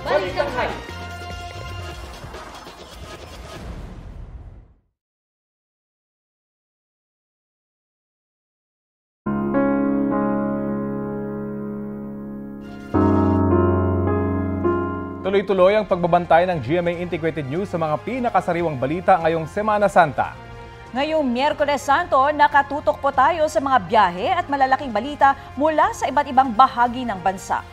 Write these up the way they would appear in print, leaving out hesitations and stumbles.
Balikanhay. Tuloy-tuloy ang pagbabantay ng GMA Integrated News sa mga pinakasariwang balita ngayong Semana Santa. Ngayong Miyerkules Santo, nakatutok po tayo sa mga biyahe at malalaking balita mula sa iba't ibang bahagi ng bansa.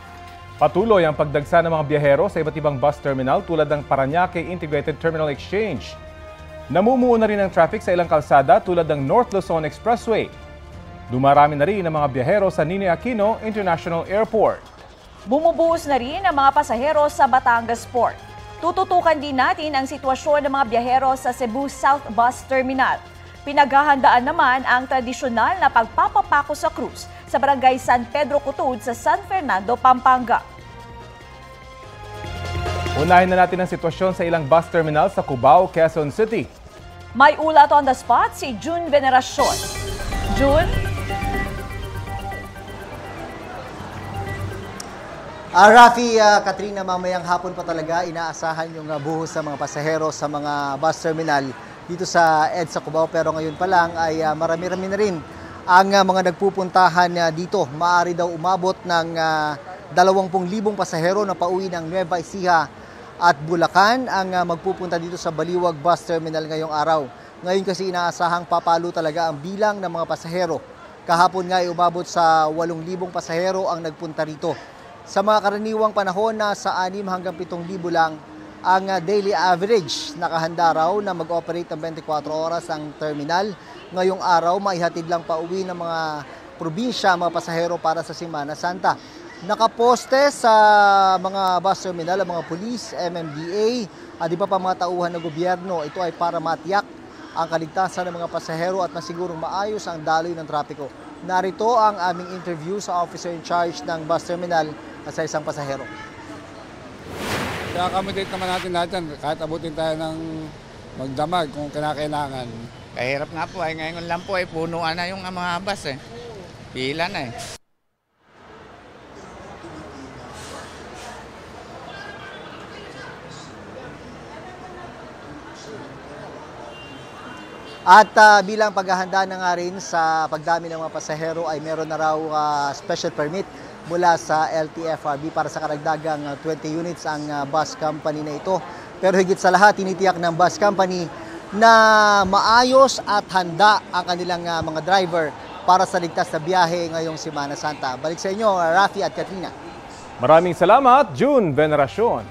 Patuloy ang pagdagsa ng mga biyahero sa iba't ibang bus terminal tulad ng Parañaque Integrated Terminal Exchange. Namumuo na rin ang traffic sa ilang kalsada tulad ng North Luzon Expressway. Dumarami na rin ang mga biyahero sa Ninoy Aquino International Airport. Bumubuhos na rin ang mga pasahero sa Batangas Port. Tututukan din natin ang sitwasyon ng mga biyahero sa Cebu South Bus Terminal. Pinaghahandaan naman ang tradisyonal na pagpapapako sa cruise sa Barangay San Pedro Cutud sa San Fernando, Pampanga. Unahin na natin ang sitwasyon sa ilang bus terminal sa Cubao, Quezon City. May ulat on the spot si June Veneracion. June? Rafi, Katrina, mamayang hapon pa talaga inaasahan yung buhos sa mga pasahero sa mga bus terminal dito sa EDSA Cubao. Pero ngayon pa lang ay marami-rami na rin ang mga nagpupuntahan dito. Maaari daw umabot ng 20,000 pasahero na pauwi ng Nueva Ecija at Bulacan ang magpupunta dito sa Baliwag Bus Terminal ngayong araw. Ngayon kasi inaasahang papalo talaga ang bilang ng mga pasahero. Kahapon nga ay umabot sa 8,000 pasahero ang nagpunta rito. Sa mga karaniwang panahon na sa 6 hanggang 7,000 lang ang daily average. Nakahanda raw na mag-operate ng 24 oras ang terminal. Ngayong araw, maihatid lang pauwi ng mga probinsya, mga pasahero para sa Semana Santa. Nakaposte sa mga bus terminal, ang mga pulis, MMDA, at iba pa mga tauhan ng gobyerno. Ito ay para matiyak ang kaligtasan ng mga pasahero at masigurong maayos ang daloy ng trapiko. Narito ang aming interview sa officer in charge ng bus terminal at sa isang pasahero. I-accommodate naman natin lahat yan, kahit abutin tayo ng magdamag kung kinakailangan. Kahirap nga po ay ngayon lang po ay punuan na yung mga bus eh. Pila na eh. At bilang paghahanda na nga rin sa pagdami ng mga pasahero ay meron na raw special permit mula sa LTFRB para sa karagdagang 20 units ang bus company na ito. Pero higit sa lahat, tinitiyak ng bus company na maayos at handa ang kanilang mga driver para sa ligtas na biyahe ngayong Semana Santa. Balik sa inyo, Rafi at Katrina. Maraming salamat, June Veneracion.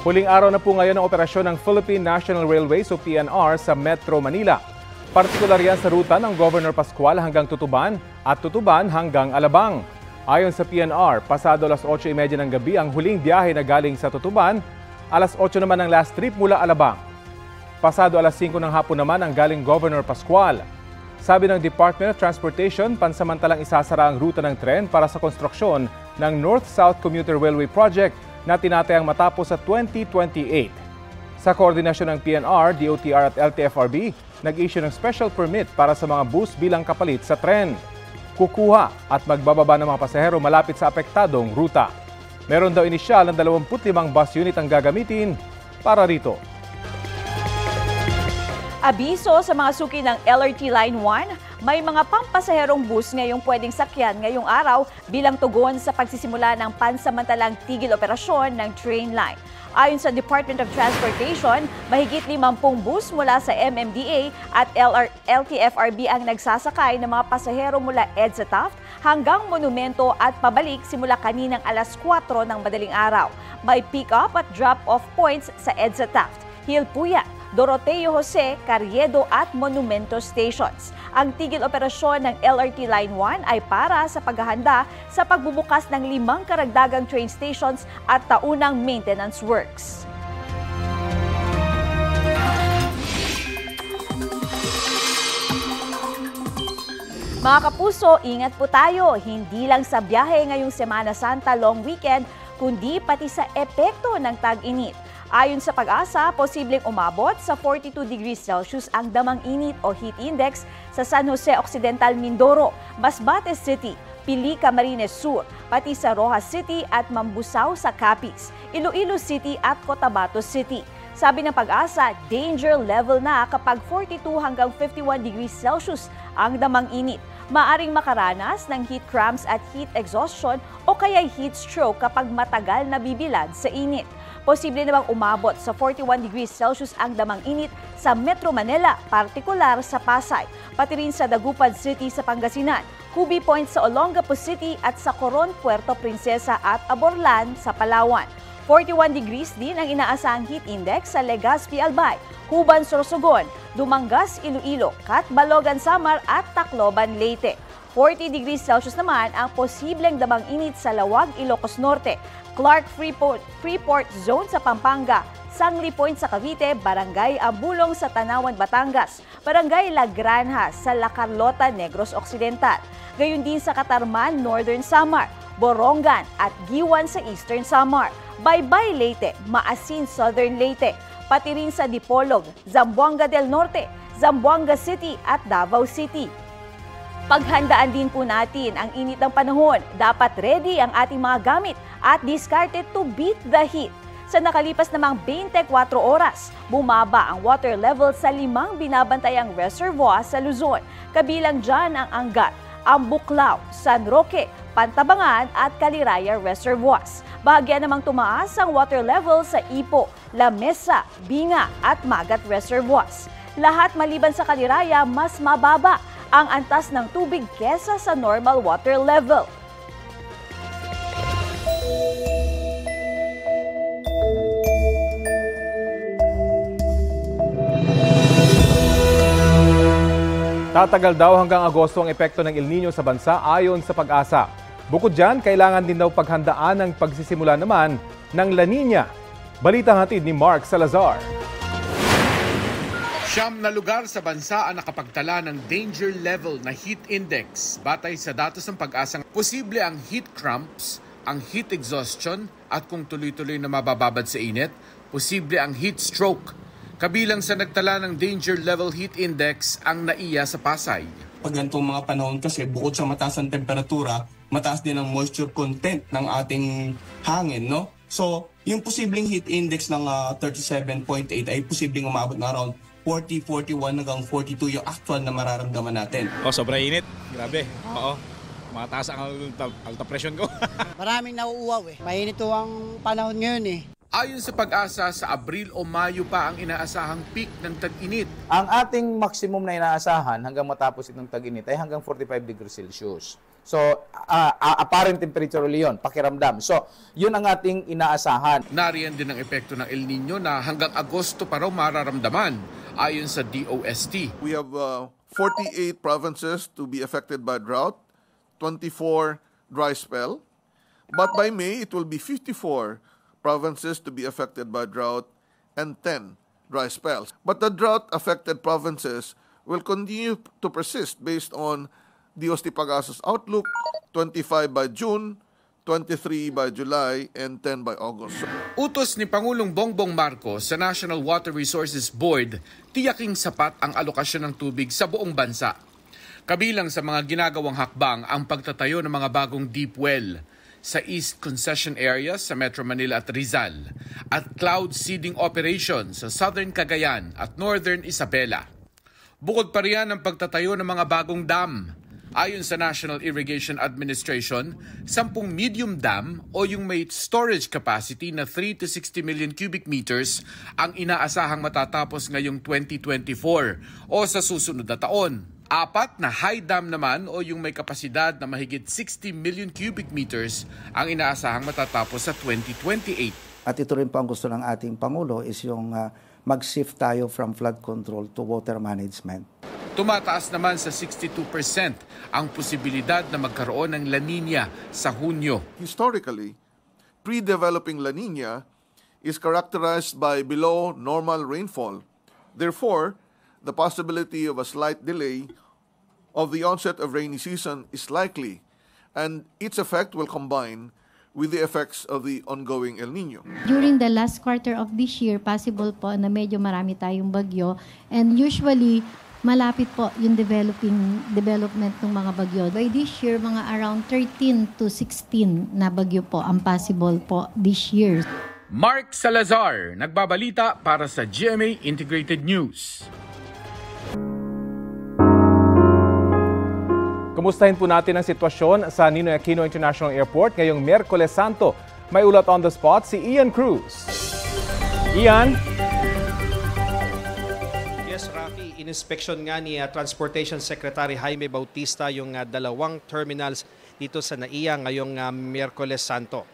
Huling araw na po ngayon ang operasyon ng Philippine National Railways o PNR sa Metro Manila. Partikular yan sa ruta ng Governor Pascual hanggang Tutuban at Tutuban hanggang Alabang. Ayon sa PNR, pasado alas 8:30 ng gabi ang huling biyahe na galing sa Tutuban, alas 8 naman ang last trip mula Alabang. Pasado alas 5 ng hapon naman ang galing Governor Pascual. Sabi ng Department of Transportation, pansamantalang isasara ang ruta ng tren para sa konstruksyon ng North-South Commuter Railway Project na tinatayang matapos sa 2028. Sa koordinasyon ng PNR, DOTR at LTFRB, nag-issue ng special permit para sa mga bus bilang kapalit sa tren. Kukuha at magbababa ng mga pasahero malapit sa apektadong ruta. Meron daw inisyal ng 25 bus unit ang gagamitin para rito. Abiso sa mga suki ng LRT Line 1, may mga pampasaherong bus ngayong pwedeng sakyan ngayong araw bilang tugon sa pagsisimula ng pansamantalang tigil operasyon ng train line. Ayon sa Department of Transportation, mahigit 50 bus mula sa MMDA at LTFRB ang nagsasakay ng mga pasahero mula EDSA Taft hanggang Monumento at pabalik simula kaninang alas 4 ng madaling araw. May pick-up at drop-off points sa EDSA Taft, Hilpuya, Doroteo Jose, Carriedo at Monumento Stations. Ang tigil operasyon ng LRT Line 1 ay para sa paghahanda sa pagbubukas ng 5 karagdagang train stations at taunang maintenance works. Mga kapuso, ingat po tayo, hindi lang sa biyahe ngayong Semana Santa long weekend, kundi pati sa epekto ng tag-init. Ayon sa Pag-asa, posibleng umabot sa 42 degrees Celsius ang damang init o heat index sa San Jose Occidental, Mindoro, Masbate City, Pili, Camarines Sur, pati sa Rojas City at Mambusaw sa Capiz, Iloilo City at Cotabato City. Sabi ng Pag-asa, danger level na kapag 42 hanggang 51 degrees Celsius ang damang init. Maaring makaranas ng heat cramps at heat exhaustion o kaya heat stroke kapag matagal na bibilad sa init. Posible namang umabot sa 41 degrees Celsius ang damang init sa Metro Manila, partikular sa Pasay, pati rin sa Dagupan City sa Pangasinan, Cubi Point sa Olongapo City at sa Coron, Puerto Princesa at Aborlan sa Palawan. 41 degrees din ang inaasahang heat index sa Legazpi, Albay, Huban, Sorsogon, Dumangas, Iloilo, Catbalogan, Samar at Tacloban, Leyte. 40 degrees Celsius naman ang posibleng damang init sa Lawag, Ilocos Norte, Clark Freeport Zone sa Pampanga, Sangli Point sa Cavite, Barangay Ambulong sa Tanawan, Batangas, Barangay La Granja sa La Carlota, Negros Occidental. Gayon din sa Katarman, Northern Samar, Borongan at Giwan sa Eastern Samar, Baybay, Leyte, Maasin, Southern Leyte, pati rin sa Dipolog, Zamboanga del Norte, Zamboanga City at Davao City. Paghandaan din po natin ang init ng panahon. Dapat ready ang ating mga gamit at discarded to beat the heat. Sa nakalipas namang 24 oras, bumaba ang water level sa 5 binabantayang reservoir sa Luzon. Kabilang dyan ang Angat, Ambuklao, San Roque, Pantabangan at Caliraya reservoirs. Bahagya namang tumaas ang water level sa Ipo, La Mesa, Binga at Magat reservoirs. Lahat maliban sa Caliraya, mas mababa ang antas ng tubig kesa sa normal water level. Tatagal daw hanggang Agosto ang epekto ng El Nino sa bansa ayon sa Pag-asa. Bukod dyan, kailangan din daw paghandaan ang pagsisimula naman ng La Nina. Balita hatid ni Mark Salazar. 9 na lugar sa bansa ang nakapagtala ng danger level na heat index. Batay sa datos ng Pag-asang, posible ang heat cramps, ang heat exhaustion at kung tuloy-tuloy na mabababad sa init, posible ang heat stroke. Kabilang sa nagtala ng danger level heat index ang NAIA sa Pasay. Pag ganitong mga panahon kasi bukod sa mataas ang temperatura, mataas din ang moisture content ng ating hangin, no? So, yung posibleng heat index ng 37.8 ay posibleng umabot na around 40, 41 hanggang 42 yung actual na mararamdaman natin. Sobrang init. Grabe. Oo. Mataas ang alta pressure ko. Maraming nauuwaw eh. Mainit to ang panahon ngayon eh. Ayon sa Pag-asa, sa Abril o Mayo pa ang inaasahang peak ng tag-init. Ang ating maximum na inaasahan hanggang matapos itong tag-init ay hanggang 45 degrees Celsius. So, apparent temperature ulit yun, pakiramdam. So, yun ang ating inaasahan. Nariyan din ang epekto ng El Nino na hanggang Agosto pa raw mararamdaman, ayon sa DOST. We have 48 provinces to be affected by drought, 24 dry spell. But by May, it will be 54 provinces to be affected by drought and 10 dry spells. But the drought-affected provinces will continue to persist based on DOST Pag-asa's outlook, 25 by June, 23 by July, and 10 by August. Utos ni Pangulong Bongbong Marcos sa National Water Resources Board, tiyaking sapat ang alokasyon ng tubig sa buong bansa. Kabilang sa mga ginagawang hakbang ang pagtatayo ng mga bagong deep well sa East Concession Areas sa Metro Manila at Rizal at cloud seeding operations sa Southern Cagayan at Northern Isabela. Bukod pa riyan ang pagtatayo ng mga bagong dam. Ayon sa National Irrigation Administration, 10 medium dam o yung may storage capacity na 3 to 60 million cubic meters ang inaasahang matatapos ngayong 2024 o sa susunod na taon. 4 na high dam naman o yung may kapasidad na mahigit 60 million cubic meters ang inaasahang matatapos sa 2028. At ito rin po ang gusto ng ating Pangulo is yung mag-shift tayo from flood control to water management. Tumataas naman sa 62% ang posibilidad na magkaroon ng La Nina sa Hunyo. Historically, pre-developing La Nina is characterized by below normal rainfall. Therefore, the possibility of a slight delay of the onset of rainy season is likely, and its effect will combine with the effects of the ongoing El Nino. During the last quarter of this year, possible po na medyo marami tayong bagyo, and usually malapit po yung development ng mga bagyo. By this year, mga around 13 to 16 na bagyo po ang possible po this year. Mark Salazar, nagbabalita para sa GMA Integrated News. Kumustahin po natin ang sitwasyon sa Ninoy Aquino International Airport ngayong Miyerkules Santo. May ulat on the spot si Ian Cruz. Ian? Yes, Rafi, in-inspection nga ni Transportation Secretary Jaime Bautista yung dalawang terminals dito sa NAIA ngayong Miyerkules Santo.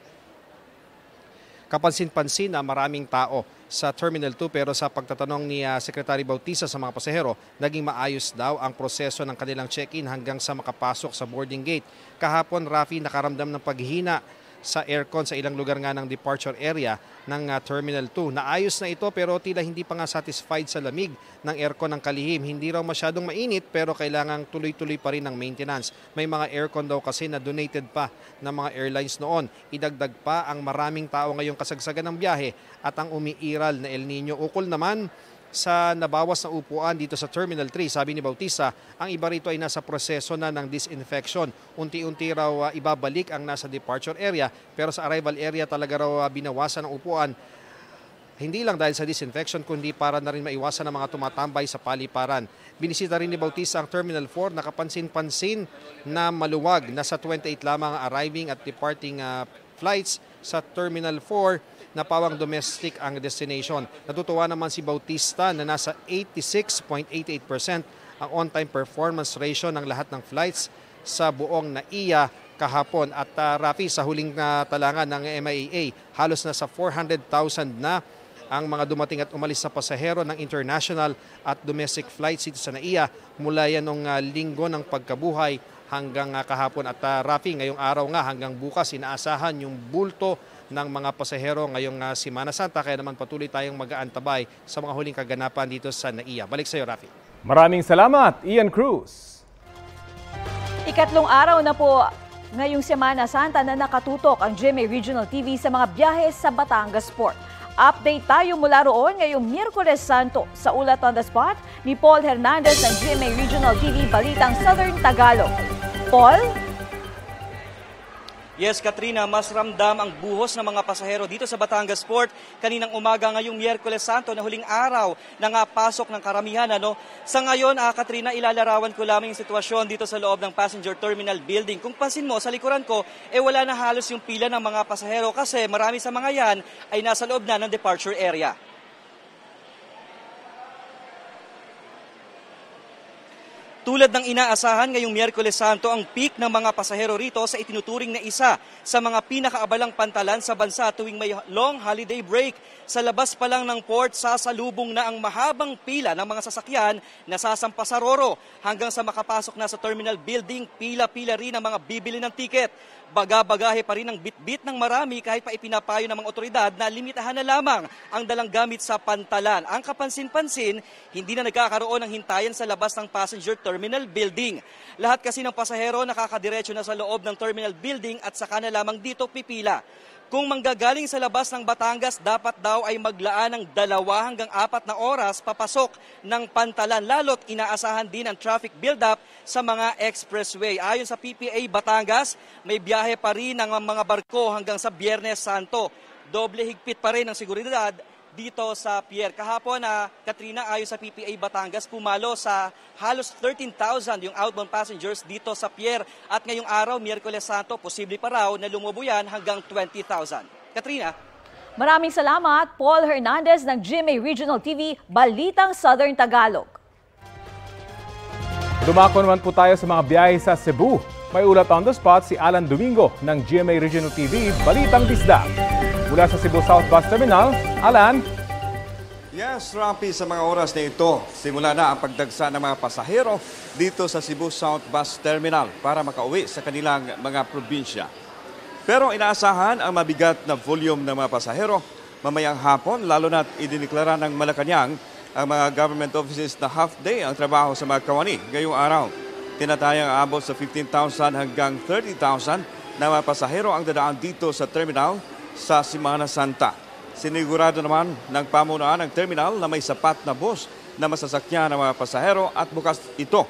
Kapansin-pansin na maraming tao sa Terminal 2 pero sa pagtatanong ni Secretary Bautista sa mga pasahero, naging maayos daw ang proseso ng kanilang check-in hanggang sa makapasok sa boarding gate. Kahapon, Rafi, nakaramdam ng paghihina sa aircon sa ilang lugar nga ng departure area ng Terminal 2. Naayos na ito pero tila hindi pa nga satisfied sa lamig ng aircon ng kalihim. Hindi raw masyadong mainit pero kailangang tuloy-tuloy pa rin ng maintenance. May mga aircon daw kasi na donated pa ng mga airlines noon. Idagdag pa ang maraming tao ngayong kasagsagan ng biyahe at ang umiiral na El Nino. Ukol naman sa nabawas na upuan dito sa Terminal 3, sabi ni Bautista, ang iba rito ay nasa proseso na ng disinfection. Unti-unti raw ibabalik ang nasa departure area pero sa arrival area talaga raw binawasan ng upuan. Hindi lang dahil sa disinfection kundi para na rin maiwasan ng mga tumatambay sa paliparan. Binisita rin ni Bautista ang Terminal 4, nakapansin-pansin na maluwag. Nasa 28 lamang arriving at departing flights sa Terminal 4 na pawang domestic ang destination. Natutuwa naman si Bautista na nasa 86.88% ang on-time performance ratio ng lahat ng flights sa buong NAIA kahapon. At Rafi, sa huling talangan ng MIAA, halos nasa 400,000 na ang mga dumating at umalis sa pasahero ng international at domestic flights dito sa NAIA mula yan nung linggo ng pagkabuhay hanggang kahapon. At Rafi, ngayong araw nga hanggang bukas inaasahan yung bulto ng mga pasahero ngayong Semana Santa, kaya naman patuloy tayong mag-aantabay sa mga huling kaganapan dito sa NAIA. Balik sa iyo, Rafi. Maraming salamat, Ian Cruz. Ikatlong araw na po ngayong Semana Santa na nakatutok ang GMA Regional TV sa mga biyahe sa Batangas Port. Update tayo mula roon ngayong Miyerkules Santo sa ulat on the spot ni Paul Hernandez ng GMA Regional TV Balitang Southern Tagalog. Paul? Yes, Katrina, mas ramdam ang buhos ng mga pasahero dito sa Batangas Port kaninang umaga ngayong Miyerkules Santo na huling araw ng pasok ng karamihan. Sa ngayon, Katrina, ilalarawan ko lamang yung sitwasyon dito sa loob ng Passenger Terminal Building. Kung pansin mo, sa likuran ko, wala na halos yung pila ng mga pasahero kasi marami sa mga yan ay nasa loob na ng departure area. Tulad ng inaasahan ngayong Miyerkules Santo, ang peak ng mga pasahero rito sa itinuturing na isa sa mga pinakaabalang pantalan sa bansa tuwing may long holiday break. Sa labas pa lang ng port, sasalubong na ang mahabang pila ng mga sasakyan na sasampa sa Roro. Hanggang sa makapasok na sa terminal building, pila-pila rin ang mga bibili ng tiket. Baga-bagahe pa rin ang bit-bit ng marami kahit pa ipinapayo ng mga otoridad na limitahan na lamang ang dalang gamit sa pantalan. Ang kapansin-pansin, hindi na nagkakaroon ng hintayan sa labas ng passenger terminal building. Lahat kasi ng pasahero nakakadiretso na sa loob ng terminal building at saka na lamang dito pipila. Kung manggagaling sa labas ng Batangas, dapat daw ay maglaan ng 2 hanggang 4 na oras papasok ng pantalan. Lalo't inaasahan din ang traffic build-up sa mga expressway. Ayon sa PPA Batangas, may biyahe pa rin ng mga barko hanggang sa Biyernes Santo. Doble higpit pa rin ang seguridad dito sa pier. Kahapon, Katrina, ayon sa PPA Batangas, pumalo sa halos 13,000 yung outbound passengers dito sa pier. At ngayong araw, Miyerkules Santo, posible pa raw na lumubo yan hanggang 20,000. Katrina? Maraming salamat, Paul Hernandez ng GMA Regional TV, Balitang Southern Tagalog. Dumako naman po tayo sa mga biyahe sa Cebu. May ulat on the spot si Alan Domingo ng GMA Regional TV, Balitang Disda. Mula sa Cebu South Bus Terminal, Alan. Yes, Rafi, sa mga oras na ito, simula na ang pagdagsa ng mga pasahero dito sa Cebu South Bus Terminal para makauwi sa kanilang mga probinsya. Pero inaasahan ang mabigat na volume ng mga pasahero mamayang hapon, lalo na't idiniklara ng Malacanang ang mga government offices na half-day ang trabaho sa mga kawani ngayong araw. Tinatayang abot sa 15,000 hanggang 30,000 na mga pasahero ang dadaan dito sa terminal sa Semana Santa. Sinigurado naman ng pamunuan ng terminal na may sapat na bus na masasakyan ng mga pasahero at bukas ito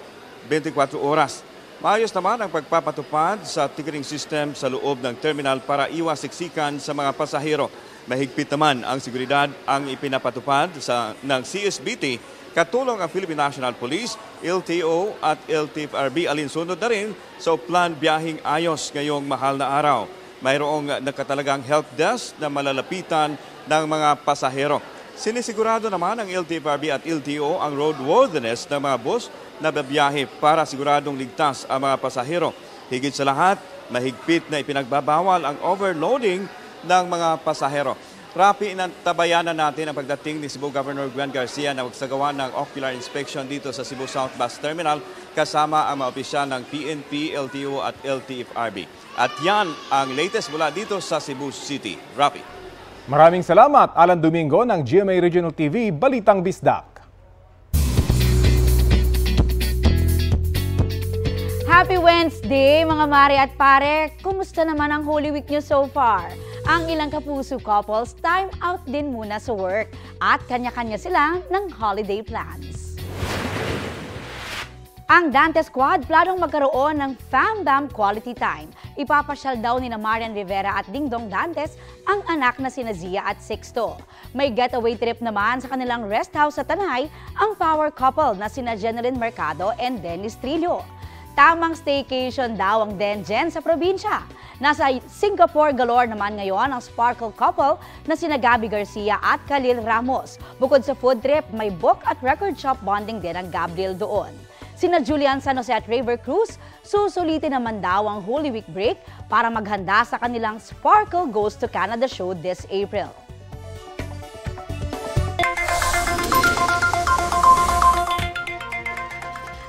24 oras. Maayos naman ang pagpapatupad sa ticketing system sa loob ng terminal para iwas siksikan sa mga pasahero. Mahigpit naman ang seguridad ang ipinapatupad ng CSBT, katulong ang Philippine National Police, LTO at LTFRB alinsunod na rin sa planned biyaheng ayos ngayong mahal na araw. Mayroong nakatalagang help desk na malalapitan ng mga pasahero. Sinisigurado naman ng LTFRB at LTO ang roadworthiness ng mga bus na babiyahe para siguradong ligtas ang mga pasahero. Higit sa lahat, mahigpit na ipinagbabawal ang overloading ng mga pasahero. Rapi, tabayanan natin ang pagdating ni Cebu Governor Gwen Garcia na magsagawa ng ocular inspection dito sa Cebu South Bus Terminal kasama ang mga opisyal ng PNP, LTO at LTFRB. At yan ang latest mula dito sa Cebu City. Rapi. Maraming salamat, Alan Domingo ng GMA Regional TV, Balitang Bisdak. Happy Wednesday mga mare at pare! Kumusta naman ang Holy Week nyo so far? Ang ilang kapuso couples time out din muna sa work at kanya-kanya sila ng holiday plans. Ang Dante Squad planong magkaroon ng fam-bam quality time. Ipapasyal daw ni Marian Rivera at Dingdong Dantes ang anak na sina Zia at Sixto. May getaway trip naman sa kanilang rest house sa Tanay ang power couple na sina Jeneline Mercado and Dennis Trillo. Tamang staycation daw ang Denjen sa probinsya. Nasa Singapore galore naman ngayon ang sparkle couple na sina Gabby Garcia at Khalil Ramos. Bukod sa food trip, may book at record shop bonding din ang Gabriel doon. Sina Julian San Jose at Raver Cruz, susulitin naman daw ang Holy Week break para maghanda sa kanilang Sparkle Goes to Canada show this April.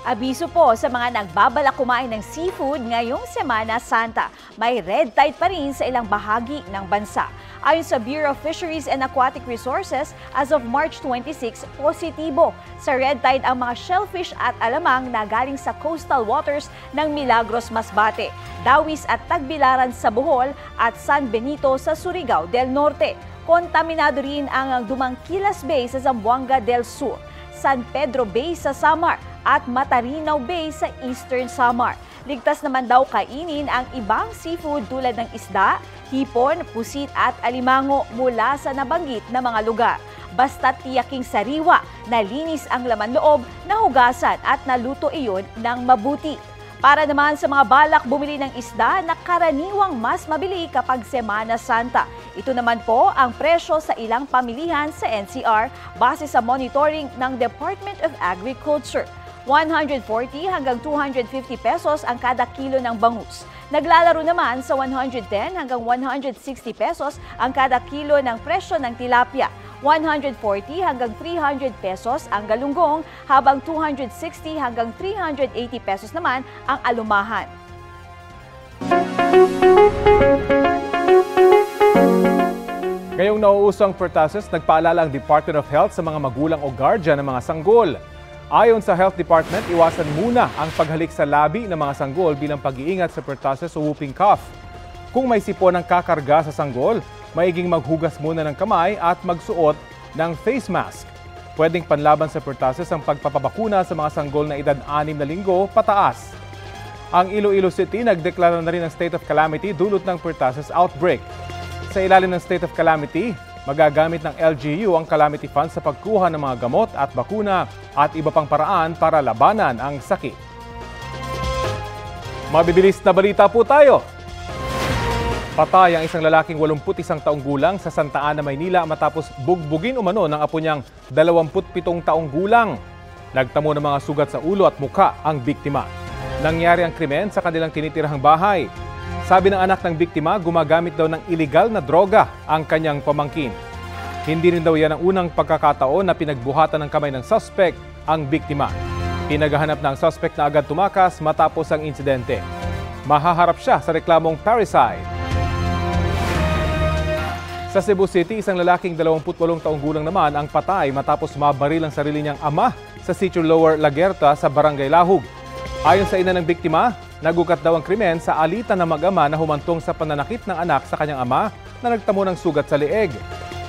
Abiso po sa mga nagbabalak kumain ng seafood ngayong Semana Santa. May red tide pa rin sa ilang bahagi ng bansa. Ayon sa Bureau of Fisheries and Aquatic Resources, as of March 26, positibo sa red tide ang mga shellfish at alamang na galing sa coastal waters ng Milagros, Masbate, Dawis at Tagbilaran sa Bohol at San Benito sa Surigao del Norte. Kontaminado rin ang Dumangkilas Bay sa Zamboanga del Sur, San Pedro Bay sa Samar at Matarinaw Bay sa Eastern Samar. Ligtas naman daw kainin ang ibang seafood tulad ng isda, hipon, pusit at alimango mula sa nabanggit na mga lugar. Basta tiyaking sariwa, nalinis ang laman loob, nahugasan at naluto iyon ng mabuti. Para naman sa mga balak bumili ng isda na karaniwang mas mabili kapag Semana Santa. Ito naman po ang presyo sa ilang pamilihan sa NCR base sa monitoring ng Department of Agriculture. 140 hanggang 250 pesos ang kada kilo ng bangus. Naglalaro naman sa 110 hanggang 160 pesos ang kada kilo ng presyo ng tilapia. 140 hanggang 300 pesos ang galunggong, habang 260 hanggang 380 pesos naman ang alumahan. Ngayong nauusong pertussis, nagpaalala ang Department of Health sa mga magulang o guardian ng mga sanggol. Ayon sa Health Department, iwasan muna ang paghalik sa labi ng mga sanggol bilang pag-iingat sa pertussis o whooping cough. Kung may sipon ng kakarga sa sanggol, maiging maghugas muna ng kamay at magsuot ng face mask. Pwedeng panlaban sa pertussis ang pagpapabakuna sa mga sanggol na edad 6 na linggo pataas. Ang Iloilo City nagdeklara na rin ng state of calamity dulot ng pertussis outbreak. Sa ilalim ng state of calamity, magagamit ng LGU ang calamity funds sa pagkuha ng mga gamot at bakuna at iba pang paraan para labanan ang sakit. Mabibilis na balita po tayo. Patay ang isang lalaking 81 taong gulang sa Santa Ana, Maynila matapos bugbugin umano ng apo niyang 27 taong gulang. Nagtamo ng mga sugat sa ulo at mukha ang biktima. Nangyari ang krimen sa kanilang tinitirahang bahay. Sabi ng anak ng biktima, gumagamit daw ng iligal na droga ang kanyang pamangkin. Hindi rin daw yan ang unang pagkakataon na pinagbuhatan ng kamay ng suspect ang biktima. Pinaghahanap ng suspect na agad tumakas matapos ang insidente. Mahaharap siya sa reklamong parricide. Sa Cebu City, isang lalaking 28 taong gulang naman ang patay matapos mabaril ang sarili niyang ama sa sitio Lower Laguerta sa Barangay Lahug. Ayon sa ina ng biktima, Nagugat daw ang krimen sa alitan ng mag-ama na humantong sa pananakit ng anak sa kanyang ama na nagtamo ng sugat sa leeg.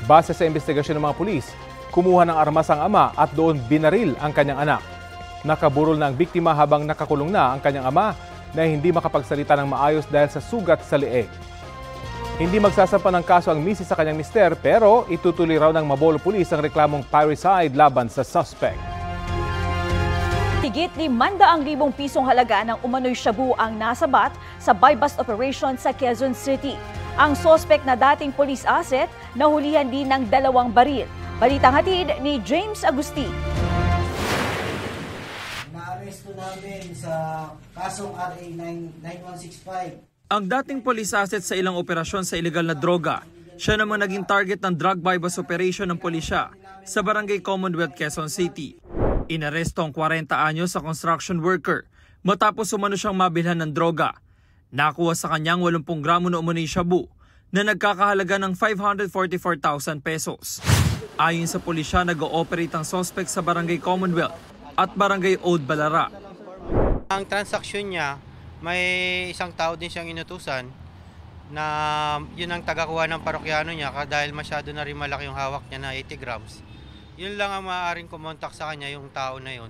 Base sa investigasyon ng mga pulis, kumuha ng armas ang ama at doon binaril ang kanyang anak. Nakaburol na ang biktima habang nakakulong na ang kanyang ama na hindi makapagsalita ng maayos dahil sa sugat sa leeg. Hindi magsasampa ng kaso ang misis sa kanyang mister pero itutuloy raw ng Mabolo Police ang reklamong parricide laban sa suspect. Higit 500,000 pisong halaga ng umano'y shabu ang nasabat sa buy-bust operation sa Quezon City. Ang suspect na dating police asset nahulihan din ng 2 baril. Balitang hatid ni James Agustin. Na-aresto namin sa kasong RA 9165. Ang dating police asset sa ilang operasyon sa ilegal na droga, siya naman naging target ng drug buy-bust operation ng pulisya sa Barangay Commonwealth, Quezon City. Inaresto ang 40 anyos sa construction worker matapos umano siyang mabilhan ng droga. Nakuha sa kanyang 80 gramo na umano'y shabu na nagkakahalaga ng 544,000 pesos. Ayon sa pulisya, nag-ooperate ang suspect sa Barangay Commonwealth at Barangay Ode Balara. Ang transaksyon niya, may isang tao din siyang inutusan na yun ang tagakuha ng parokyano niya dahil masyado na rin malaki yung hawak niya na 80 grams. Yun lang ang maaaring kumontak sa kanya, yung tao na yun.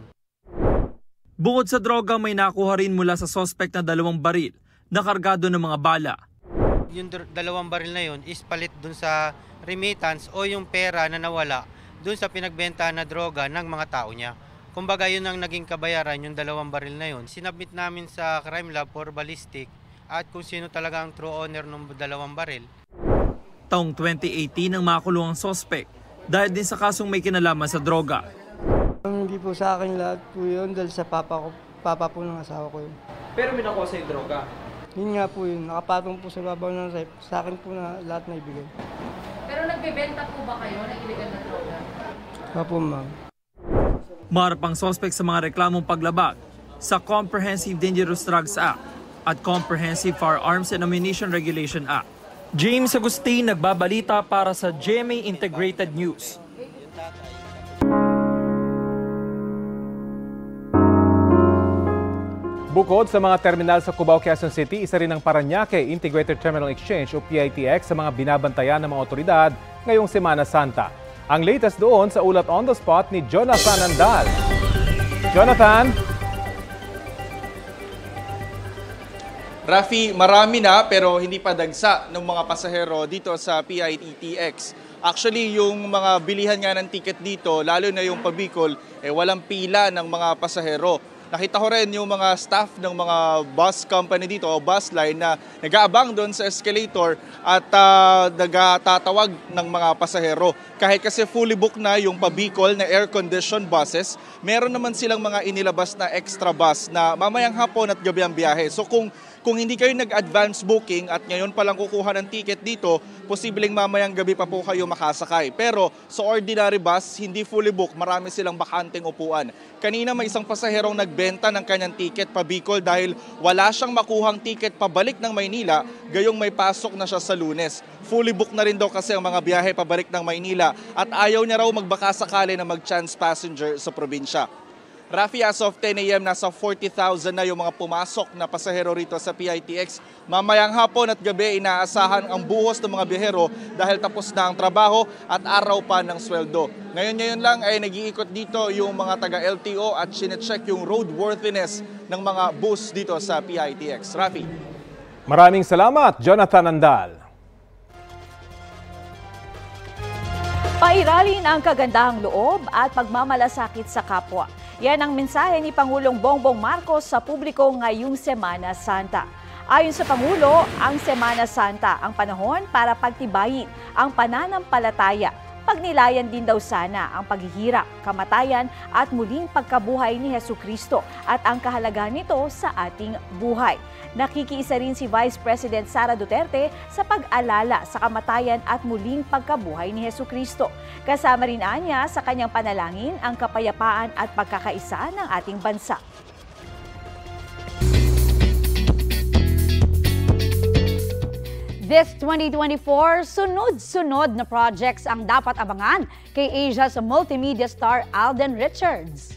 Bukod sa droga, may nakuha rin mula sa suspect na 2 baril na kargado ng mga bala. Yung 2 baril na yun is palit dun sa remittance o yung pera na nawala dun sa pinagbenta na droga ng mga tao niya. Kumbaga yun ang naging kabayaran, yung 2 baril na yun. Sinabit namin sa crime lab for ballistic at kung sino talaga ang true owner ng 2 baril. Taong 2018 ang makulong ang suspect dahil din sa kasong may kinalaman sa droga. Hindi po sa akin lahat po yun dahil sa papa po ng asawa ko yun. Pero may nakuha sa'yo droga? Yun nga po yun, nakapatong po sa babaw ng safe. Sa akin po na lahat na ibigay. Pero nagbebenta po ba kayo ng illegal na droga? Opo, ma'am. Maharap ang suspect sa mga reklamong paglabag sa Comprehensive Dangerous Drugs Act at Comprehensive Firearms and Ammunition Regulation Act. James Agustin, nagbabalita para sa GMA Integrated News. Bukod sa mga terminal sa Cubao, Quezon City, isa rin ang Parañaque Integrated Terminal Exchange o PITX sa mga binabantayan ng mga otoridad ngayong Semana Santa. Ang latest doon sa ulat on the spot ni Jonathan Andal. Jonathan? Rafi, marami na pero hindi pa dagsa ng mga pasahero dito sa PITX. Actually, yung mga bilihan nga ng ticket dito, lalo na yung pabikol, walang pila ng mga pasahero. Nakita ko rin yung mga staff ng mga bus company dito o bus line na nag-aabang doon sa escalator at nagtatawag ng mga pasahero. Kahit kasi fully booked na yung pabikol na air-conditioned buses, meron naman silang mga inilabas na extra bus na mamayang hapon at gabi ang biyahe. So kung hindi kayo nag-advance booking at ngayon palang kukuha ng ticket dito, posibleng mamayang gabi pa po kayo makasakay. Pero sa ordinary bus, hindi fully booked, marami silang bakanteng upuan. Kanina may isang pasaherong nagbenta ng kanyang ticket pa Bicol dahil wala siyang makuhang ticket pabalik ng Maynila, gayong may pasok na siya sa Lunes. Fully booked na rin daw kasi ang mga biyahe pabalik ng Maynila at ayaw niya raw magbaka sakali na mag-chance passenger sa probinsya. Rafi, as of 10 a.m. nasa 40,000 na yung mga pumasok na pasahero rito sa PITX. Mamayang hapon at gabi inaasahan ang buhos ng mga biyahero dahil tapos na ang trabaho at araw pa ng sweldo. Ngayon lang ay nag-iikot dito yung mga taga-LTO at sinecheck yung roadworthiness ng mga bus dito sa PITX. Rafi. Maraming salamat, Jonathan Andal. Pairalin ang kagandahang loob at pagmamalasakit sa kapwa. Yan ang mensahe ni Pangulong Bongbong Marcos sa publiko ngayong Semana Santa. Ayon sa Pangulo, ang Semana Santa ang panahon para pagtibayin ang pananampalataya. Pagnilayan din daw sana ang paghihirap, kamatayan at muling pagkabuhay ni Hesukristo at ang kahalagahan nito sa ating buhay. Nakikiisa rin si Vice President Sara Duterte sa pag-alala sa kamatayan at muling pagkabuhay ni Hesukristo. Kasama rin niya sa kanyang panalangin ang kapayapaan at pagkakaisa ng ating bansa. This 2024, sunod-sunod na projects ang dapat abangan kay Asia's multimedia star Alden Richards.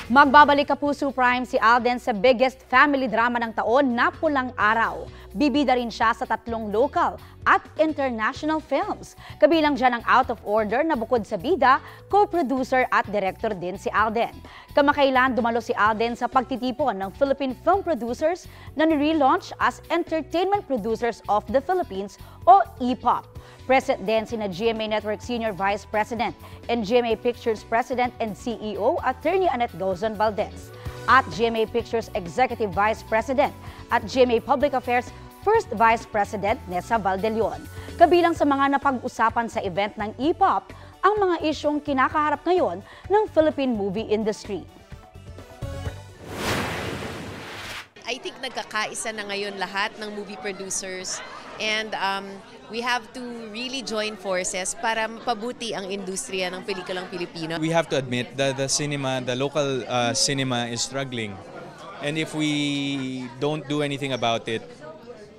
Magbabalik Kapuso Prime si Alden sa biggest family drama ng taon na Pulang Araw. Bibida rin siya sa 3 local at international films. Kabilang dyan ang Out of Order na bukod sa bida, co-producer at director din si Alden. Kamakailan dumalo si Alden sa pagtitipon ng Philippine Film Producers na ni-relaunch as Entertainment Producers of the Philippines o EPOP. Present din sina GMA Network Senior Vice President and GMA Pictures President and CEO Attorney Annette Gozon Valdez at GMA Pictures Executive Vice President at GMA Public Affairs First Vice President Nessa Valdelion. Kabilang sa mga napag-usapan sa event ng EPOP ang mga isyong kinakaharap ngayon ng Philippine movie industry. I think nagkakaisa na ngayon lahat ng movie producers and we have to really join forces para mapabuti ang industriya ng pelikulang Pilipino. We have to admit that the local cinema is struggling. And if we don't do anything about it,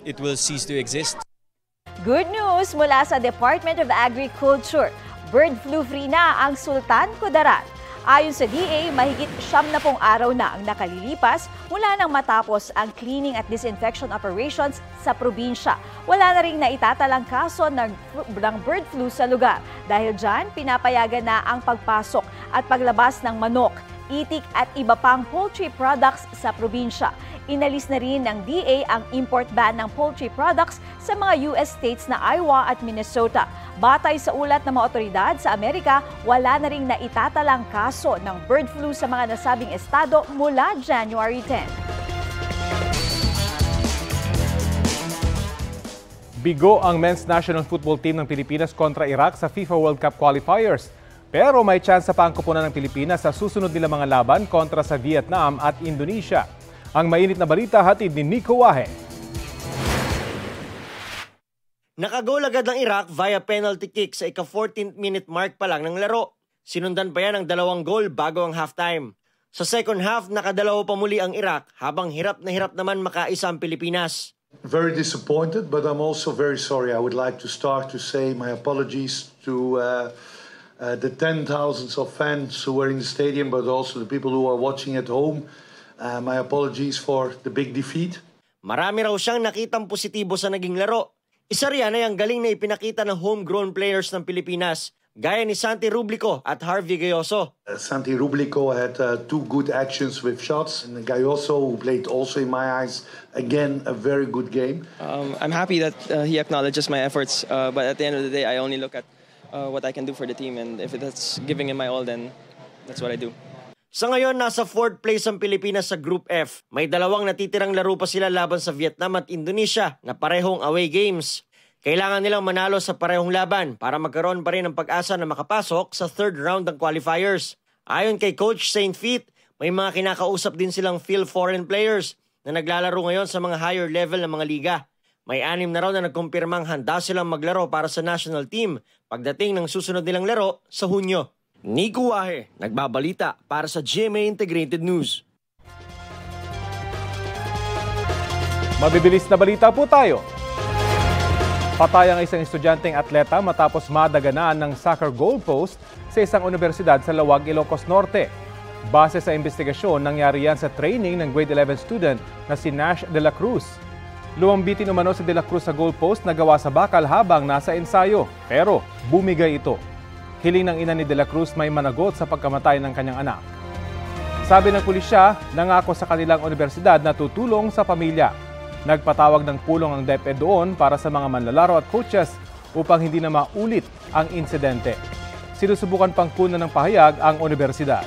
it will cease to exist. Good news mula sa Department of Agriculture. Bird flu free na ang Sultan Kudarat. Ayon sa DA, mahigit 70 araw na ang nakalilipas mula nang matapos ang cleaning at disinfection operations sa probinsya. Wala na ring naitatalang kaso ng bird flu sa lugar. Dahil dyan, pinapayagan na ang pagpasok at paglabas ng manok, itik at iba pang poultry products sa probinsya. Inalis na rin ng DA ang import ban ng poultry products sa mga US states na Iowa at Minnesota. Batay sa ulat ng mga otoridad sa Amerika, wala na ring naitatalang kaso ng bird flu sa mga nasabing estado mula January 10. Bigo ang men's national football team ng Pilipinas kontra Iraq sa FIFA World Cup qualifiers. Pero may tsansa pa ang kupunan ng Pilipinas sa susunod nila mga laban kontra sa Vietnam at Indonesia. Ang mainit na balita hatid ni Nico Wahe. Nakagol agad ang Iraq via penalty kick sa ika-14th minute mark pa lang ng laro. Sinundan pa yan ng 2 goal bago ang halftime. Sa second half, nakadalawa pa muli ang Iraq habang hirap na hirap naman makaisa ang Pilipinas. Very disappointed, but I'm also very sorry. I would like to start to say my apologies to the 10,000s of fans who were in the stadium, but also the people who are watching at home. My apologies for the big defeat. Marami raw siyang nakitang positibo sa naging laro. Isa riyan ay ang galing na ipinakita ng homegrown players ng Pilipinas, gaya ni Santi Rublico at Harvey Gayoso. Santi Rublico had 2 good actions with shots, and Gayoso, who played also in my eyes, again, a very good game. I'm happy that he acknowledges my efforts, but at the end of the day, I only look at what I can do for the team, and if that's giving it my all, then that's what I do. Sa ngayon, nasa 4th place ang Pilipinas sa Group F. May 2 natitirang laro pa sila laban sa Vietnam at Indonesia na parehong away games. Kailangan nilang manalo sa parehong laban para magkaroon pa rin ng pag-asa na makapasok sa 3rd round ng qualifiers. Ayon kay Coach Saint Feet, may mga kinakausap din silang field foreign players na naglalaro ngayon sa mga higher level ng mga liga. May 6 na raw na nagkumpirmang handa silang maglaro para sa national team pagdating ng susunod nilang laro sa Hunyo. Nico Wahe, nagbabalita para sa GMA Integrated News. Mabibilis na balita po tayo. Patay ang isang estudyanteng atleta matapos madaganaan ng soccer goalpost sa isang universidad sa Lawag, Ilocos Norte. Base sa investigasyon, nangyari yan sa training ng grade 11 student na si Nash De La Cruz. Lumambitin umano si De La Cruz sa goalpost na gawa sa bakal habang nasa ensayo, pero bumigay ito. Hiling ng ina ni De La Cruz may managot sa pagkamatay ng kanyang anak. Sabi ng pulisya, nangako sa kanilang universidad na tutulong sa pamilya. Nagpatawag ng pulong ang DepEd doon para sa mga manlalaro at coaches upang hindi na maulit ang insidente. Sinusubukan pang kunan ng pahayag ang universidad.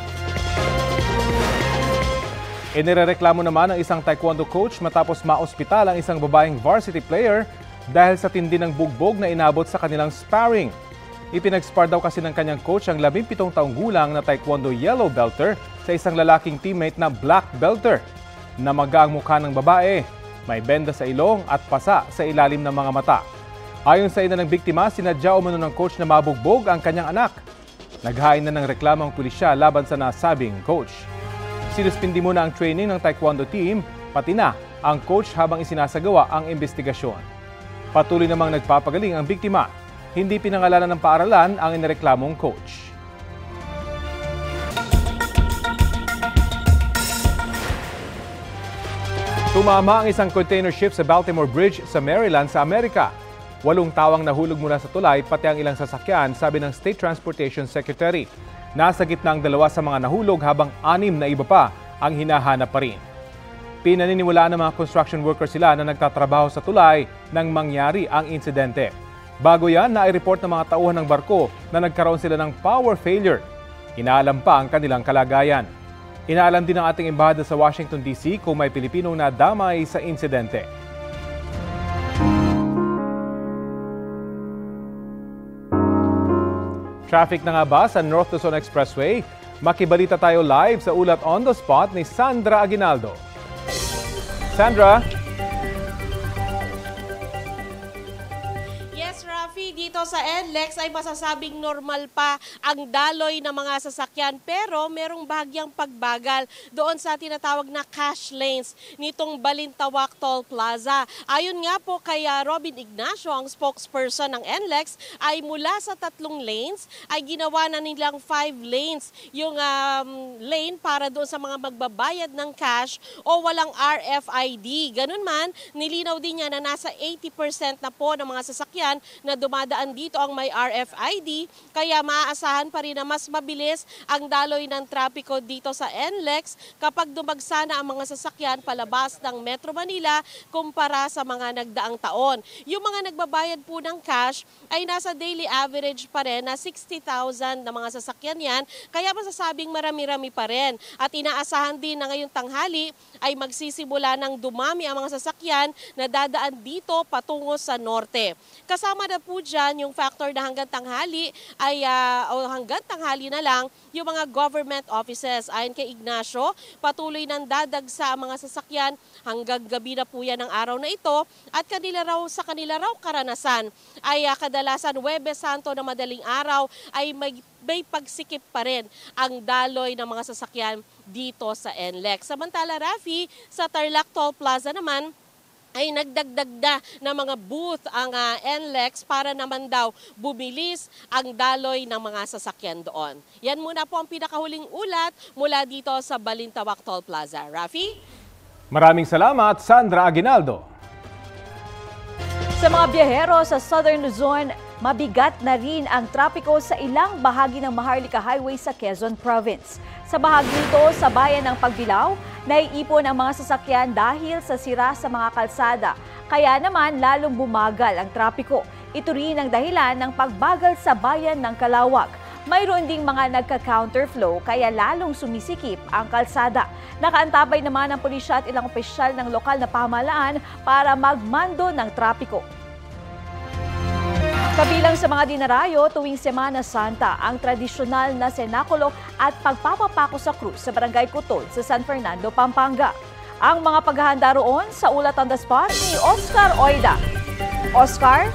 Inirereklamo naman ng isang taekwondo coach matapos maospital ang isang babaeng varsity player dahil sa tindi ng bugbog na inabot sa kanilang sparring. Ipinag-spar daw kasi ng kanyang coach ang 17 taong gulang na taekwondo yellow belter sa isang lalaking teammate na black belter. Namaga ang mukha ng babae, may benda sa ilong at pasa sa ilalim ng mga mata. Ayon sa ina ng biktima, sinadya umano ng coach na mabugbog ang kanyang anak. Naghain na ng reklamo ang pulisya laban sa nasabing coach. Sinuspindi muna ang training ng taekwondo team, pati na ang coach habang isinasagawa ang investigasyon. Patuloy namang nagpapagaling ang biktima. Hindi pinangalanan ng paaralan ang inireklamong coach. Tumama ang isang container ship sa Baltimore Bridge sa Maryland sa Amerika. 8 tawang nahulog mula sa tulay pati ang ilang sasakyan, sabi ng State Transportation Secretary. Nasa gitna ang 2 sa mga nahulog habang 6 na iba pa ang hinahanap pa rin. Pinaniniwalaan ng mga construction workers sila na nagtatrabaho sa tulay nang mangyari ang insidente. Bago yan, nai-report ng mga tauhan ng barko na nagkaroon sila ng power failure. Inaalam pa ang kanilang kalagayan. Inaalam din ng ating embahada sa Washington, D.C. kung may Pilipinong nadamay sa insidente. Traffic na nga ba sa North Luzon Expressway? Makibalita tayo live sa ulat on the spot ni Sandra Aguinaldo. Sandra? Dito sa NLEX ay masasabing normal pa ang daloy ng mga sasakyan pero merong bahagyang pagbagal doon sa tinatawag na cash lanes nitong Balintawak Toll Plaza. Ayon nga po kay Robin Ignacio, ang spokesperson ng NLEX, ay mula sa 3 lanes ay ginawa na nilang 5 lanes yung lane para doon sa mga magbabayad ng cash o walang RFID. Ganun man, nilinaw din niya na nasa 80% na po ng mga sasakyan na dumadaan dito ang may RFID, kaya maaasahan pa rin na mas mabilis ang daloy ng trapiko dito sa NLEX kapag dumagsana ang mga sasakyan palabas ng Metro Manila kumpara sa mga nagdaang taon. Yung mga nagbabayad po ng cash ay nasa daily average pa rin na 60,000 na mga sasakyan yan, kaya masasabing marami-rami pa rin. At inaasahan din na ngayong tanghali ay magsisimula ng dumami ang mga sasakyan na dadaan dito patungo sa norte. Kasama na po dyan yung factor na hanggang tanghali ay hanggang tanghali na lang yung mga government offices. Ayon kay Ignacio, patuloy nang dadagsa ang mga sasakyan hanggang gabi na po yan ng araw na ito at sa kanila raw karanasan ay kadalasan Huwebes Santo na madaling araw ay may pagsikip pa rin ang daloy ng mga sasakyan dito sa NLEX. Samantala, Rafi, sa Tarlac Toll Plaza naman, ay nagdagdag na ng mga booth ang NLEX para naman daw bumilis ang daloy ng mga sasakyan doon. Yan muna po ang pinakahuling ulat mula dito sa Balintawak Toll Plaza. Rafi? Maraming salamat, Sandra Aguinaldo. Sa mga biyahero sa Southern Luzon, mabigat na rin ang trapiko sa ilang bahagi ng Maharlika Highway sa Quezon Province. Sa bahagi ito sa bayan ng Pagbilao, naiipon ang mga sasakyan dahil sa sira sa mga kalsada. Kaya naman lalong bumagal ang trapiko. Ito rin ang dahilan ng pagbagal sa bayan ng Calauag. Mayroon ding mga nagka-counterflow kaya lalong sumisikip ang kalsada. Nakaantabay naman ang pulisya at ilang opisyal ng lokal na pamahalaan para magmando ng trapiko. Kabilang sa mga dinarayo tuwing Semana Santa ang tradisyonal na senakulo at pagpapapako sa krus sa Barangay Kutod sa San Fernando, Pampanga. Ang mga paghahanda roon sa ulat on the spot ni Oscar Oida. Oscar?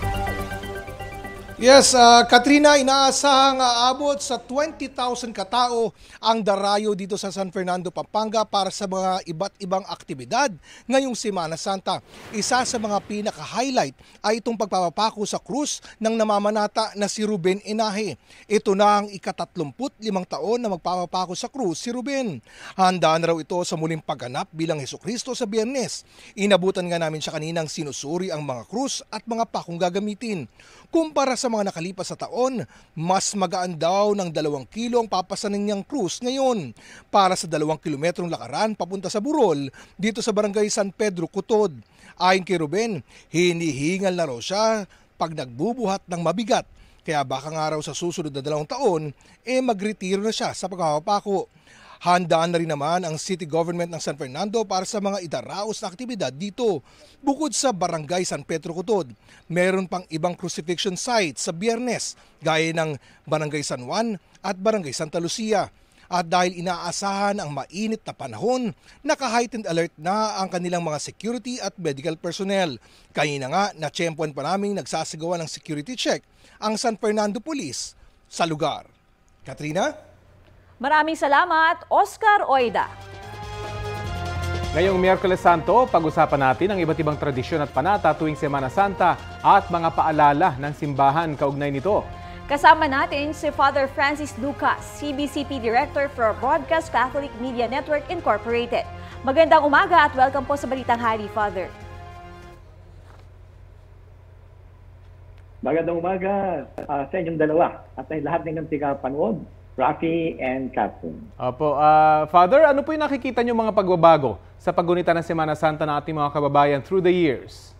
Yes, Katrina, inaasahang aabot sa 20,000 katao ang darayo dito sa San Fernando, Pampanga para sa mga iba't ibang aktibidad ngayong Semana Santa. Isa sa mga pinaka-highlight ay itong pagpapapako sa krus ng namamanata na si Ruben Inahe. Ito na ang ika-35 taon na magpapapako sa krus si Ruben. Handa na raw ito sa muling pagganap bilang Hesukristo sa Biyernes. Inabutan nga namin siya kaninang sinusuri ang mga krus at mga pakong gagamitin. Kumpara sa mga nakalipas sa taon, mas magaan daw ng 2 kilo ang papasanin niyang krus ngayon para sa 2 kilometrong lakaran papunta sa Burol dito sa Barangay San Pedro, Kutod. Ayon kay Ruben, hinihingal na raw siya pag nagbubuhat ng mabigat. Kaya baka nga raw sa susunod na 2 taon, magretiro na siya sa pagpapako. Handaan na rin naman ang City Government ng San Fernando para sa mga idaraos na aktibidad dito. Bukod sa Barangay San Pedro Kutod, meron pang ibang crucifixion sites sa Biyernes gaya ng Barangay San Juan at Barangay Santa Lucia. At dahil inaasahan ang mainit na panahon, naka-heightened alert na ang kanilang mga security at medical personnel. Kanina nga, natsyempuan pa namin nagsasagawa ng security check ang San Fernando Police sa lugar. Katrina? Maraming salamat, Oscar Oida. Ngayong Miyerkules Santo, pag-usapan natin ang iba't ibang tradisyon at panata tuwing Semana Santa at mga paalala ng simbahan kaugnay nito. Kasama natin si Father Francis Lucas, CBCP Director for Broadcast Catholic Media Network Incorporated. Magandang umaga at welcome po sa Balitang Hari, Father. Magandang umaga sa inyong dalawa at sa lahat ng tigapanood, Rafi and Catherine. Opo. Father, ano po yung nakikita niyo mga pagbabago sa paggunita ng Semana Santa ng ating mga kababayan through the years?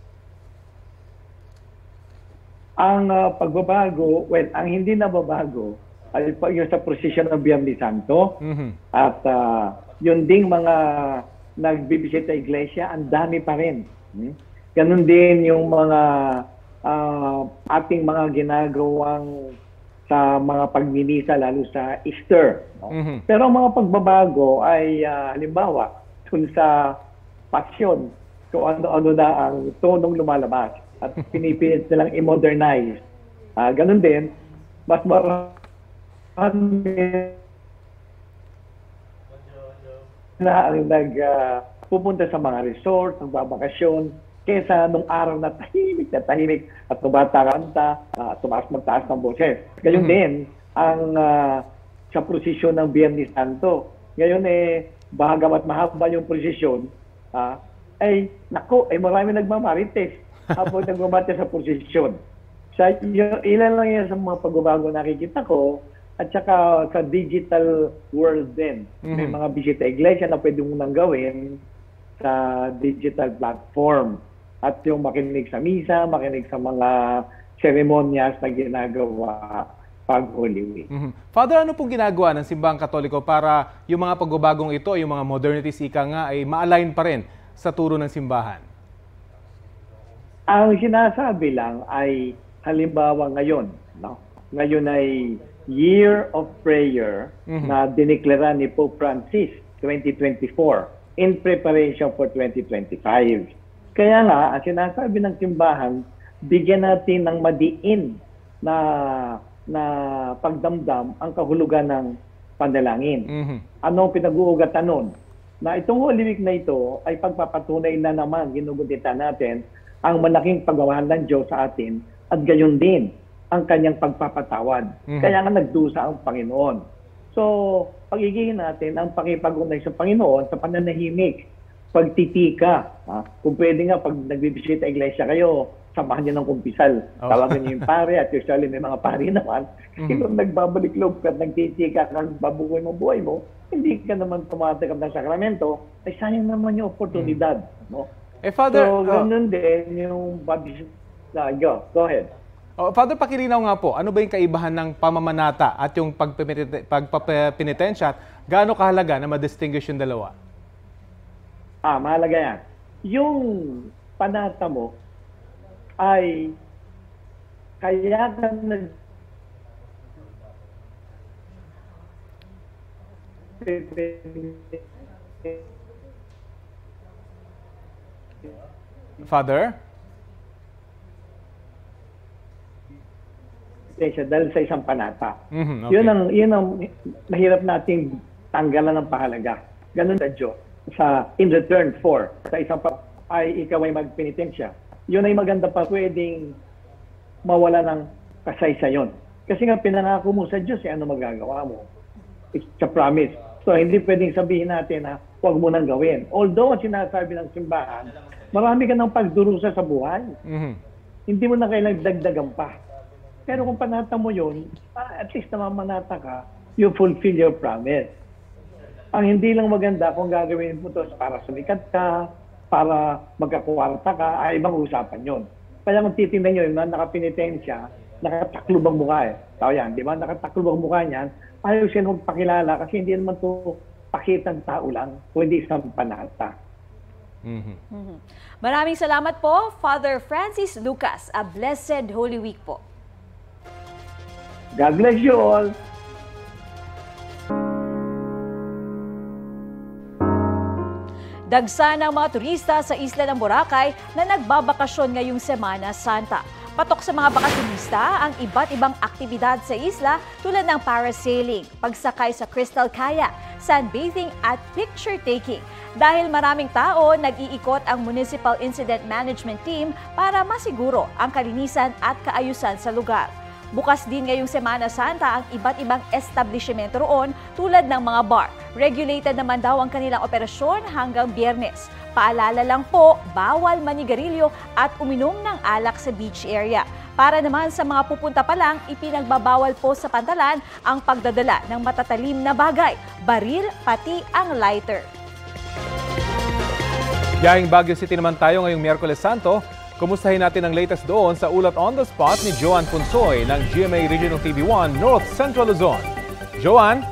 Ang pagbabago, ang hindi nababago ay yung sa prosesyon ng Biyernes Santo. At yun ding mga nagbibisita sa iglesia, ang dami pa rin. Ganun din yung mga ating mga ginagawang sa mga pagmimisa, lalo sa Easter. No? Pero ang mga pagbabago ay halimbawa kung sa pasyon, kung ano-ano na ang tonong lumalabas at pinipilit nilang i-modernize. Ganun din, mas marami na ang pupunta sa mga resort, nagbabakasyon, kesa nung araw na tahimik at tumataranta, tumaas magtaas ng boses. Ganyan din ang sa prosesyon ng Biyernes Santo. Ngayon bagamat mahaba yung prosesyon, marami nagmamarites habang nagmamarites sa prosesyon. Ilan lang yan sa mga pagbabago nakikita ko, at saka sa digital world din. May mga bisita iglesia na pwede mo nang gawin sa digital platform. At yung makinig sa misa, makinig sa mga seremonyas na ginagawa pag Holy Week. Father, ano pong ginagawa ng Simbahang Katoliko para yung mga pagbabagong ito, yung mga modernities ika nga, ay ma-align pa rin sa turo ng simbahan? Ang sinasabi lang ay halimbawa ngayon. No? Ngayon ay Year of Prayer na diniklara ni Pope Francis 2024 in preparation for 2025. Kaya nga, ang sinasabi ng simbahan, bigyan natin ng madiin na pagdamdam ang kahulugan ng panalangin. Anong pinag-uugatan nun? Na itong Holy Week na ito ay pagpapatunay na naman, ginugunita natin, ang malaking pagmamahal ng Diyos sa atin at gayon din ang kanyang pagpapatawad. Kaya nga nagdusa ang Panginoon. So, pagigihin natin ang pakipag-unay sa Panginoon sa pananahimik, pagtitika. Kung pwede nga, pag nagbibisita iglesia kayo, samahan niyo ng kumpisal. Tawagan niyo yung pare at usually may mga pare naman. Kung nagbabalik loob ka at nagtitika ka, babugoy mo buhay mo, hindi ka naman tumatakap ng sakramento, ay sayang naman yung oportunidad. No? Father, so, ganun din yung go ahead. Father, pakilinaw nga po, ano ba yung kaibahan ng pamamanata at yung pagpapinitensya at gaano kahalaga na ma-distinguish yung dalawa? Mahalaga yan. Yung panata mo ay kaya ka Father? Dahil sa isang panata. Okay. Yun ang mahirap nating tanggalan ng pahalaga. Ganun sa Diyos. In return for, sa isang ay ikaw ay magpenitensya. Yun ay maganda pa, pwedeng mawala ng kasaysayon. Kasi nga pinangako mo sa Diyos, ano magagawa mo? It's a promise. So hindi pwedeng sabihin natin na huwag mo nang gawin. Although sinasabi ng simbahan, marami ka ng pagdurusa sa buhay. Hindi mo na kailangang dagdagan pa. Pero kung panata mo yun, at least namamanata ka, you fulfill your promise. Ang hindi lang maganda kung gagawin mo ito para sumikat ka, para magkakwarta ka, ay ibang usapan yun. Kaya kung titingnan nyo, yung nakapenitensya, nakataklob ang mukha Tao yan, di ba? Nakataklob ang mukha niyan, ayaw siya magpakilala kasi hindi naman ito pakitang tao lang, kundi isang panata. Maraming salamat po, Father Francis Lucas. A blessed Holy Week po. God bless you all. Dagsa ng mga turista sa isla ng Boracay na nagbabakasyon ngayong Semana Santa. Patok sa mga bakasyonista ang iba't ibang aktibidad sa isla tulad ng parasailing, pagsakay sa Crystal Kayak, sunbathing at picture taking. Dahil maraming tao, nag-iikot ang Municipal Incident Management Team para masiguro ang kalinisan at kaayusan sa lugar. Bukas din ngayong Semana Santa ang iba't ibang establishmento roon tulad ng mga bar. Regulated naman daw ang kanilang operasyon hanggang Biyernes. Paalala lang po, bawal manigarilyo at uminom ng alak sa beach area. Para naman sa mga pupunta pa lang, ipinagbabawal po sa pantalan ang pagdadala ng matatalim na bagay, baril pati ang lighter. Biyahing Baguio City naman tayo ngayong Miyerkules Santo. Kumustahin natin ang latest doon sa ulat on the spot ni Joanne Punsoy ng GMA Regional TV1 North Central Luzon. Joanne?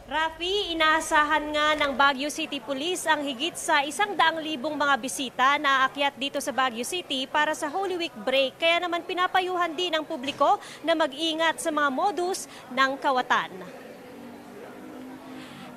Rafi, inaasahan nga ng Baguio City Police ang higit sa 100,000 mga bisita na aakyat dito sa Baguio City para sa Holy Week break. Kaya naman pinapayuhan din ng publiko na mag-ingat sa mga modus ng kawatan.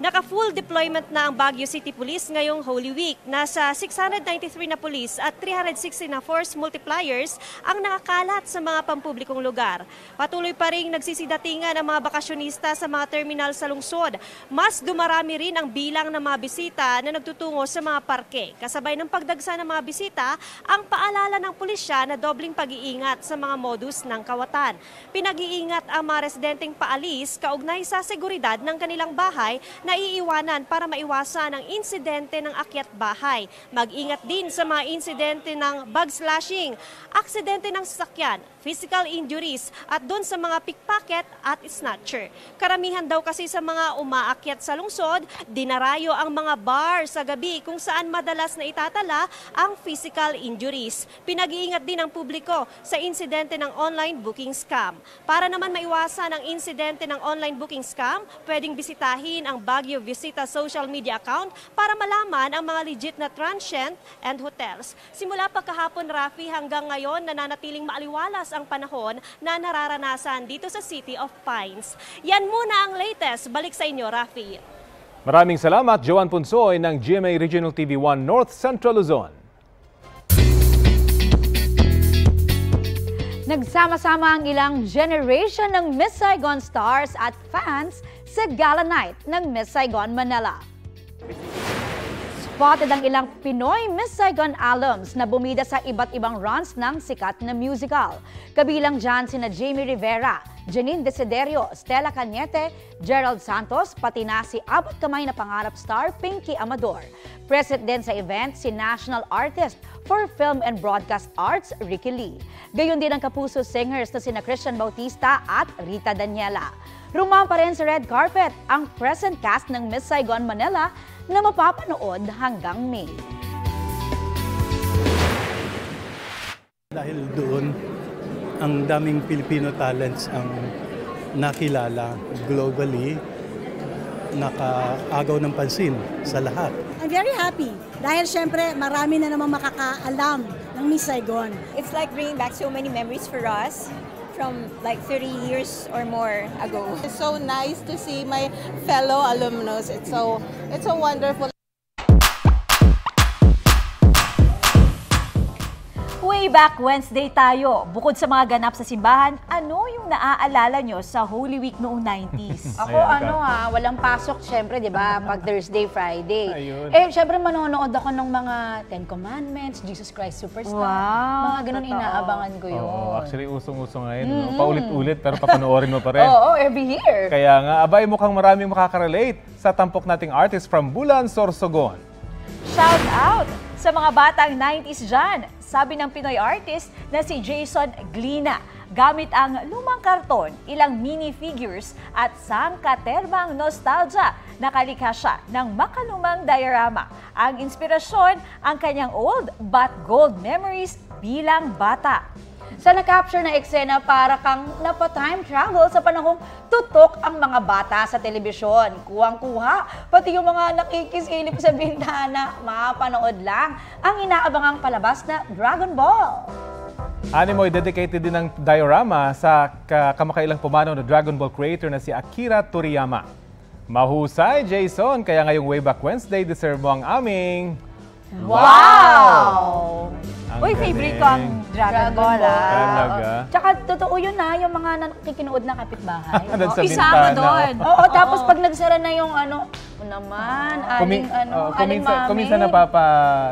Naka-full deployment na ang Baguio City Police ngayong Holy Week. Nasa 693 na police at 360 na force multipliers ang nakakalat sa mga pampublikong lugar. Patuloy pa rin nagsisidatingan ang mga bakasyonista sa mga terminal sa lungsod. Mas dumarami rin ang bilang ng mga bisita na nagtutungo sa mga parke. Kasabay ng pagdagsa ng mga bisita, ang paalala ng pulisya na dobling pag-iingat sa mga modus ng kawatan. Pinag-iingat ang mga residenteng paalis kaugnay sa seguridad ng kanilang bahay na iiwanan para maiwasan ang insidente ng akyat bahay. Mag-ingat din sa mga insidente ng bag slashing, aksidente ng sasakyan, physical injuries at doon sa mga pickpocket at snatcher. Karamihan daw kasi sa mga umaakyat sa lungsod, dinarayo ang mga bar sa gabi kung saan madalas na itatala ang physical injuries. Pinag-iingat din ang publiko sa insidente ng online booking scam. Para naman maiwasan ang insidente ng online booking scam, pwedeng bisitahin ang Baguio Visita social media account para malaman ang mga legit na transient and hotels. Simula pagkahapon, Rafi, hanggang ngayon nananatiling maaliwalas ang panahon na nararanasan dito sa City of Pines. Yan muna ang latest. Balik sa inyo, Rafi. Maraming salamat, Joanne Punsoy ng GMA Regional TV1 North Central Luzon. Nagsama-sama ang ilang generation ng Miss Saigon stars at fans sa Gala Night ng Miss Saigon Manila. Spotted ang ilang Pinoy Miss Saigon alums na bumida sa iba't ibang runs ng sikat na musical. Kabilang dyan sina Jamie Rivera, Janine Desiderio, Stella Cañete, Gerald Santos, pati na si abot kamay na pangarap star Pinky Amador. Present din sa event si National Artist for Film and Broadcast Arts, Ricky Lee. Gayon din ang kapuso singers na sina Christian Bautista at Rita Daniela. Rumampa rin sa red carpet ang present cast ng Miss Saigon Manila na mapapanood hanggang May. Dahil doon, ang daming Filipino talents ang nakilala globally, nakaagaw ng pansin sa lahat. I'm very happy dahil syempre marami na namang makakaalam ng Miss Saigon. It's like bringing back so many memories for us from like 30 years or more ago. It's so nice to see my fellow alumnus. It's so wonderful. Way back Wednesday tayo. Bukod sa mga ganap sa simbahan, ano yung naaalala nyo sa Holy Week noong 90s? Ako walang pasok syempre, 'di ba? Pag Thursday, Friday. Ayun. Syempre manonood ako ng mga Ten Commandments, Jesus Christ Superstar. Wow, mga ganun inaabangan ko 'yun. Actually usong-uso ngayon, no? Paulit-ulit pero papanoorin mo pa rin. Oo, every year. Kaya nga, abay mukhang maraming makaka-relate sa tampok nating artist from Bulan, Sorsogon. Shout out sa mga batang 90s dyan. Sabi ng Pinoy artist na si Jason Glina, gamit ang lumang karton, ilang mini-figures at sangkaterbang nostalgia, nakalikha siya ng makalumang diorama. Ang inspirasyon, ang kanyang old but gold memories bilang bata. Sa na-capture na eksena, para kang napa-time travel sa panahong tutok ang mga bata sa telebisyon. Kuwang-kuha, pati yung mga nakikisilip sa bintana, mapanood lang ang inaabangang palabas na Dragon Ball. Animoy, dedicated din ng diorama sa kamakailang pumanaw na Dragon Ball creator na si Akira Toriyama. Mahusay, Jason, kaya ngayong Way Back Wednesday, deserve mo ang aming... Wow! Uy, favorite ko ang Dragon Ball. Talaga? Tsaka totoo yun yung mga nakikinood na kapitbahay. Sa isama bintana. doon. Oo, tapos pag nagsara na yung O naman, aling aling mami. Kuminsan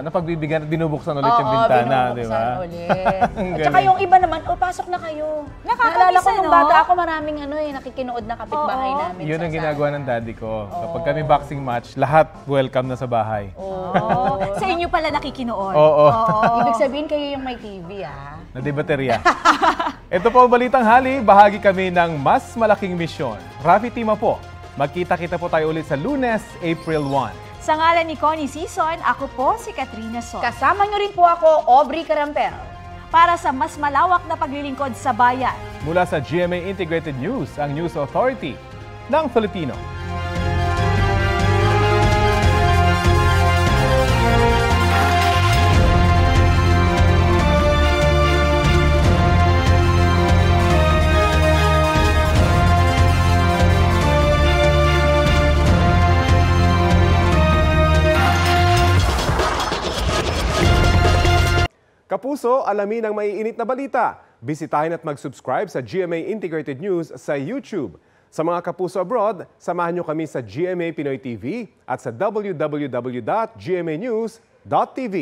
napagbibigyan at binubuksan ulit yung bintana, di ba? At saka yung iba naman, pasok na kayo. Naalala ko nung bata ako, maraming nakikinood na kapitbahay namin. Yun ang ginagawa ng daddy ko. Kapag kami boxing match, lahat welcome na sa bahay. Sa inyo pala nakikinood. Oo. Ibig sabihin kayo yung may TV, Na di baterya. Ito po ang Balitang Hali, bahagi kami ng mas malaking misyon. Rafi Tima po. Magkita-kita po tayo ulit sa Lunes, April 1. Sa ngalan ni Connie Sison, ako po si Katrina Son. Kasama nyo rin po ako, Aubrey Carampel. Para sa mas malawak na paglilingkod sa bayan. Mula sa GMA Integrated News, ang News Authority ng Filipino. Kapuso, alamin ang maiinit na balita. Bisitahin at mag-subscribe sa GMA Integrated News sa YouTube. Sa mga kapuso abroad, samahan nyo kami sa GMA Pinoy TV at sa www.gmanews.tv.